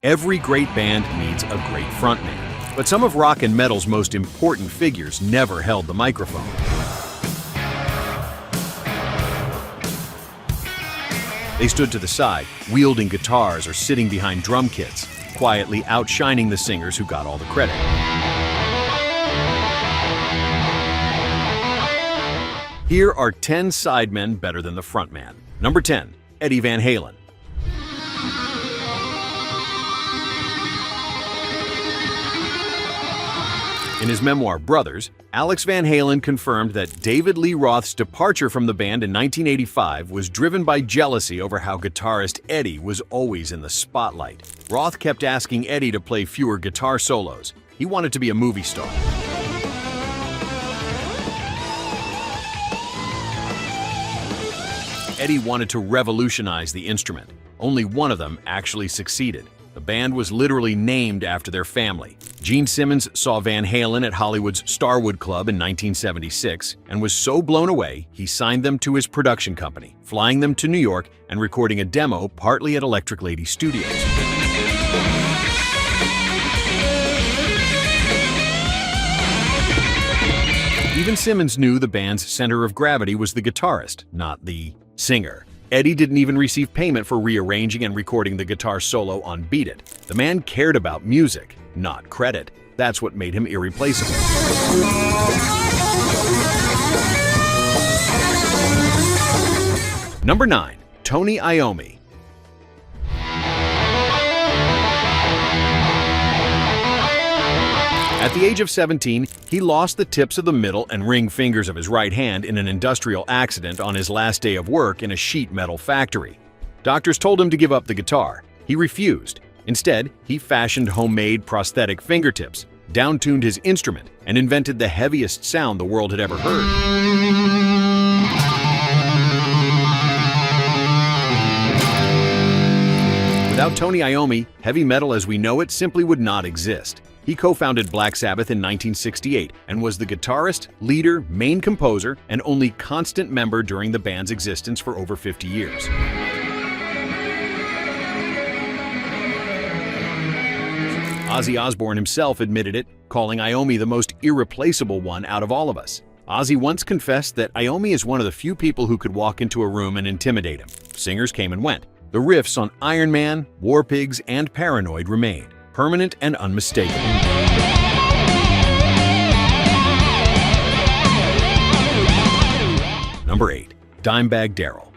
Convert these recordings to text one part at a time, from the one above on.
Every great band needs a great frontman, but some of rock and metal's most important figures never held the microphone. They stood to the side, wielding guitars or sitting behind drum kits, quietly outshining the singers who got all the credit. Here are 10 sidemen better than the frontman. Number 10, Eddie Van Halen. In his memoir, Brothers, Alex Van Halen confirmed that David Lee Roth's departure from the band in 1985 was driven by jealousy over how guitarist Eddie was always in the spotlight. Roth kept asking Eddie to play fewer guitar solos. He wanted to be a movie star. Eddie wanted to revolutionize the instrument. Only one of them actually succeeded. The band was literally named after their family. Gene Simmons saw Van Halen at Hollywood's Starwood Club in 1976 and was so blown away he signed them to his production company, flying them to New York and recording a demo partly at Electric Lady Studios. Even Simmons knew the band's center of gravity was the guitarist, not the singer. Eddie didn't even receive payment for rearranging and recording the guitar solo on Beat It. The man cared about music, not credit. That's what made him irreplaceable. Number 9, Tony Iommi. At the age of 17, he lost the tips of the middle and ring fingers of his right hand in an industrial accident on his last day of work in a sheet metal factory. Doctors told him to give up the guitar. He refused. Instead, he fashioned homemade prosthetic fingertips, down-tuned his instrument, and invented the heaviest sound the world had ever heard. Without Tony Iommi, heavy metal as we know it simply would not exist. He co-founded Black Sabbath in 1968 and was the guitarist, leader, main composer, and only constant member during the band's existence for over 50 years. Ozzy Osbourne himself admitted it, calling Iommi the most irreplaceable one out of all of us. Ozzy once confessed that Iommi is one of the few people who could walk into a room and intimidate him. Singers came and went. The riffs on Iron Man, War Pigs, and Paranoid remained, permanent and unmistakable. Number 8, Dimebag Darrell.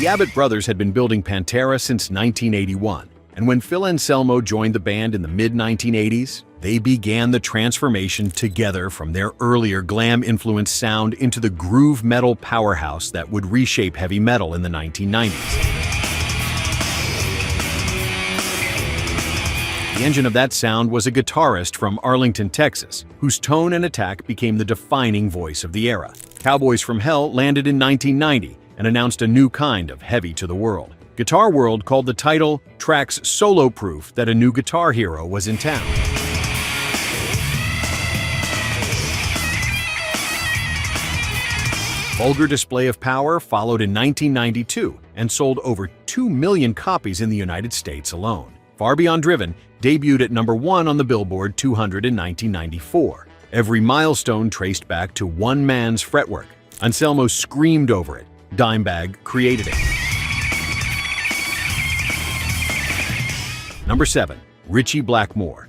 The Abbott brothers had been building Pantera since 1981, and when Phil Anselmo joined the band in the mid-1980s, they began the transformation together from their earlier glam-influenced sound into the groove metal powerhouse that would reshape heavy metal in the 1990s. The engine of that sound was a guitarist from Arlington, Texas, whose tone and attack became the defining voice of the era. Cowboys from Hell landed in 1990 and announced a new kind of heavy to the world. Guitar World called the title track's solo proof that a new guitar hero was in town. Vulgar Display of Power followed in 1992 and sold over 2 million copies in the United States alone. Far Beyond Driven debuted at number 1 on the Billboard 200 in 1994. Every milestone traced back to one man's fretwork. Anselmo screamed over it. Dimebag created it. Number 7, Ritchie Blackmore.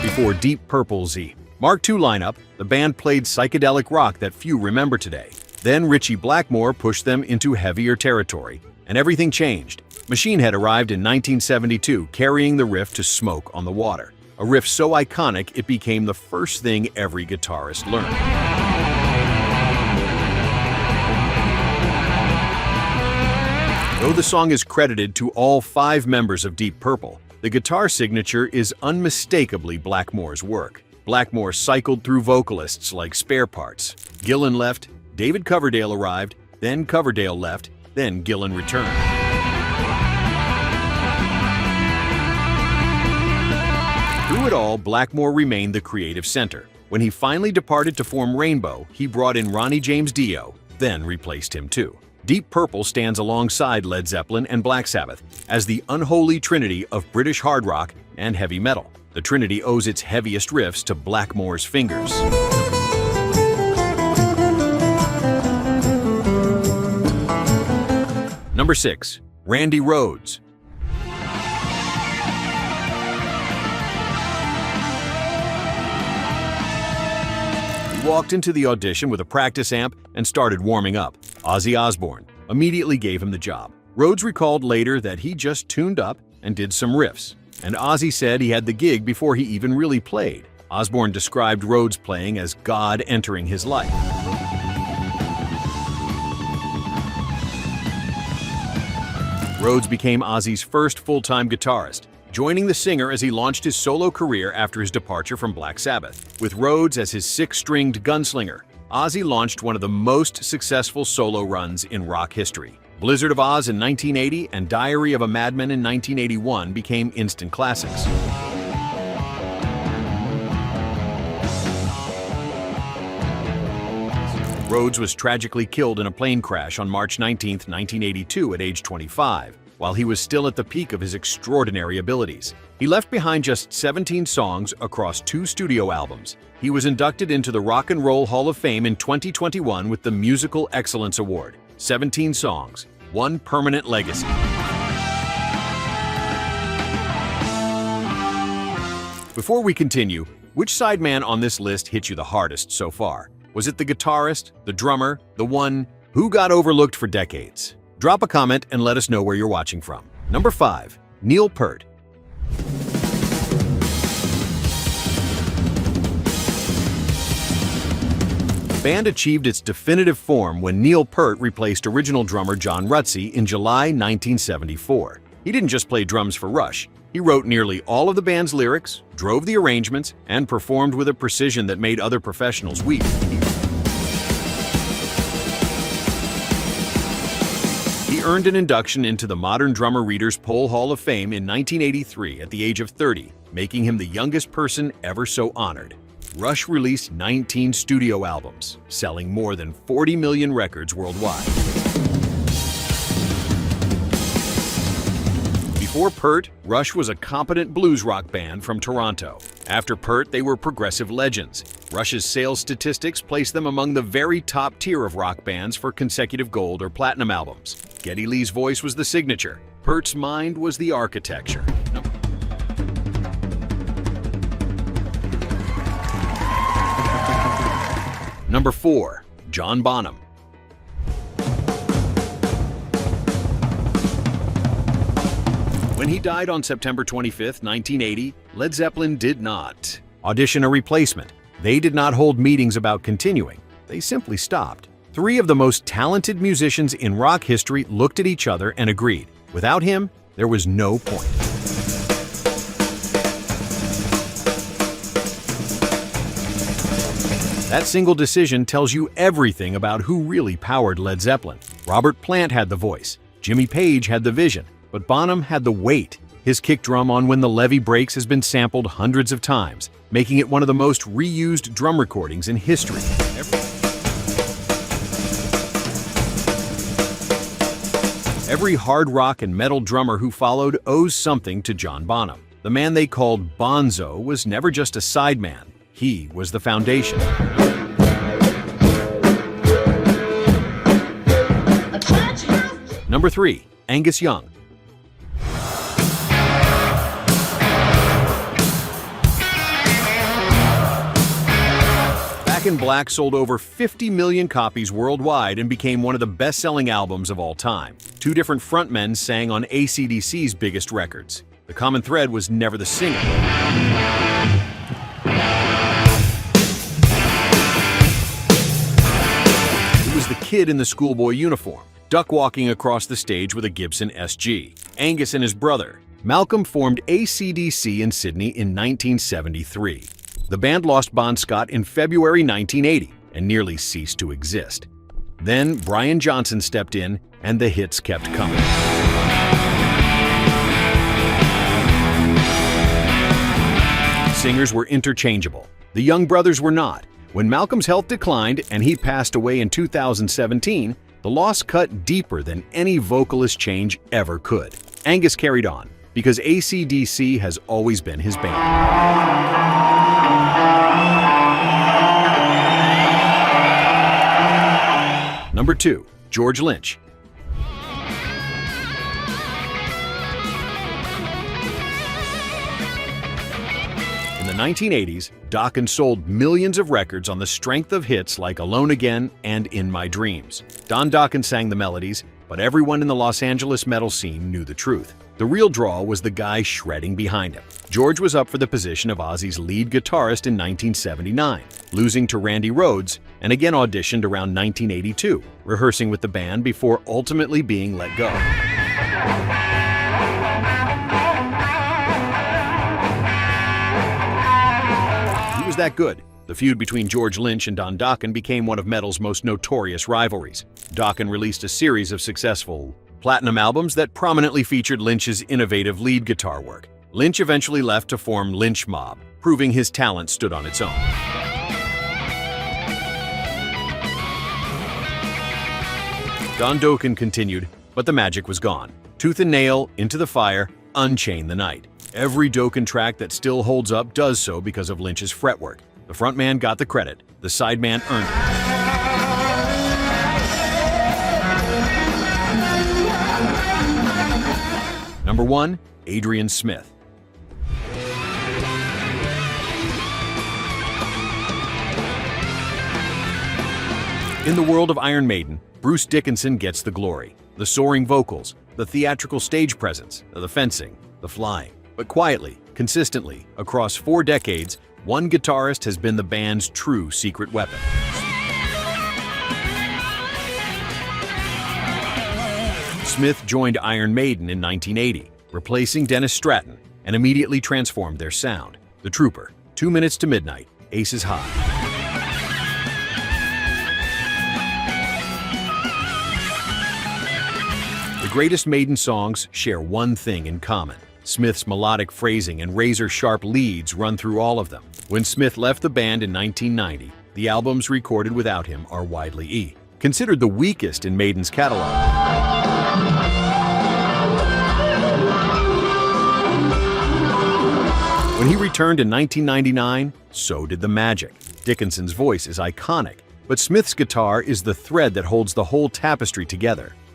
Before Deep Purple's Mark II lineup, the band played psychedelic rock that few remember today. Then Ritchie Blackmore pushed them into heavier territory, and everything changed. Machine Head arrived in 1972, carrying the riff to Smoke on the Water, a riff so iconic it became the first thing every guitarist learned. Though the song is credited to all 5 members of Deep Purple, the guitar signature is unmistakably Blackmore's work. Blackmore cycled through vocalists like Spare Parts. Gillan left, David Coverdale arrived, then Coverdale left, then Gillan returned. Through it all, Blackmore remained the creative center. When he finally departed to form Rainbow, he brought in Ronnie James Dio, then replaced him too. Deep Purple stands alongside Led Zeppelin and Black Sabbath as the unholy trinity of British hard rock and heavy metal. The trinity owes its heaviest riffs to Blackmore's fingers. Number 6. Randy Rhoads. He walked into the audition with a practice amp and started warming up. Ozzy Osbourne immediately gave him the job. Rhoads recalled later that he just tuned up and did some riffs, and Ozzy said he had the gig before he even really played. Osbourne described Rhoads playing as God entering his life. Rhoads became Ozzy's first full-time guitarist, joining the singer as he launched his solo career after his departure from Black Sabbath. With Rhoads as his six-stringed gunslinger, Ozzy launched one of the most successful solo runs in rock history. Blizzard of Oz in 1980 and Diary of a Madman in 1981 became instant classics. Rhoads was tragically killed in a plane crash on March 19, 1982 at age 25, while he was still at the peak of his extraordinary abilities. He left behind just 17 songs across 2 studio albums. He was inducted into the Rock and Roll Hall of Fame in 2021 with the Musical Excellence Award. 17 songs, 1 permanent legacy. Before we continue, which sideman on this list hit you the hardest so far? Was it the guitarist, the drummer, the one who got overlooked for decades? Drop a comment and let us know where you're watching from. Number 5. Neil Peart. The band achieved its definitive form when Neil Peart replaced original drummer John Rutsey in July 1974. He didn't just play drums for Rush. He wrote nearly all of the band's lyrics, drove the arrangements, and performed with a precision that made other professionals weep. He earned an induction into the Modern Drummer Readers Poll Hall of Fame in 1983 at the age of 30, making him the youngest person ever so honored. Rush released 19 studio albums, selling more than 40 million records worldwide. Before Peart, Rush was a competent blues rock band from Toronto. After Peart, they were progressive legends. Rush's sales statistics placed them among the very top tier of rock bands for consecutive gold or platinum albums. Geddy Lee's voice was the signature. Peart's mind was the architecture. Number 4. John Bonham. When he died on September 25, 1980, Led Zeppelin did not audition a replacement. They did not hold meetings about continuing. They simply stopped. 3 of the most talented musicians in rock history looked at each other and agreed. Without him, there was no point. That single decision tells you everything about who really powered Led Zeppelin. Robert Plant had the voice. Jimmy Page had the vision. But Bonham had the weight. His kick drum on When the Levee Breaks has been sampled hundreds of times, making it one of the most reused drum recordings in history. Every hard rock and metal drummer who followed owes something to John Bonham. The man they called Bonzo was never just a sideman. He was the foundation. Number 3. Angus Young. Back in Black sold over 50 million copies worldwide and became one of the best-selling albums of all time. 2 different frontmen sang on AC/DC's biggest records. The common thread was never the singer. It was the kid in the schoolboy uniform, duck-walking across the stage with a Gibson SG. Angus and his brother, Malcolm, formed AC/DC in Sydney in 1973. The band lost Bon Scott in February 1980 and nearly ceased to exist. Then Brian Johnson stepped in and the hits kept coming. singers were interchangeable. The Young brothers were not. When Malcolm's health declined and he passed away in 2017, the loss cut deeper than any vocalist change ever could. Angus carried on, because AC/DC has always been his band. Number 2. George Lynch. In the 1980s, Dokken sold millions of records on the strength of hits like Alone Again and In My Dreams. Don Dokken sang the melodies, but everyone in the Los Angeles metal scene knew the truth. The real draw was the guy shredding behind him. George was up for the position of Ozzy's lead guitarist in 1979, losing to Randy Rhoads, and again auditioned around 1982, rehearsing with the band before ultimately being let go. He was that good. The feud between George Lynch and Don Dokken became one of metal's most notorious rivalries. Dokken released a series of successful platinum albums that prominently featured Lynch's innovative lead guitar work. Lynch eventually left to form Lynch Mob, proving his talent stood on its own. Don Dokken continued, but the magic was gone. Tooth and Nail, Into the Fire, Unchain the Night. Every Dokken track that still holds up does so because of Lynch's fretwork. The frontman got the credit, the sideman earned it. Number 1. Adrian Smith. In the world of Iron Maiden, Bruce Dickinson gets the glory. The soaring vocals, the theatrical stage presence, the fencing, the flying. But quietly, consistently, across 4 decades, one guitarist has been the band's true secret weapon. Smith joined Iron Maiden in 1980, replacing Dennis Stratton, and immediately transformed their sound. The Trooper, 2 Minutes to Midnight, Aces High. The greatest Maiden songs share one thing in common. Smith's melodic phrasing and razor-sharp leads run through all of them. When Smith left the band in 1990, the albums recorded without him are widely considered the weakest in Maiden's catalog. When he returned in 1999, so did the magic. Dickinson's voice is iconic, but Smith's guitar is the thread that holds the whole tapestry together.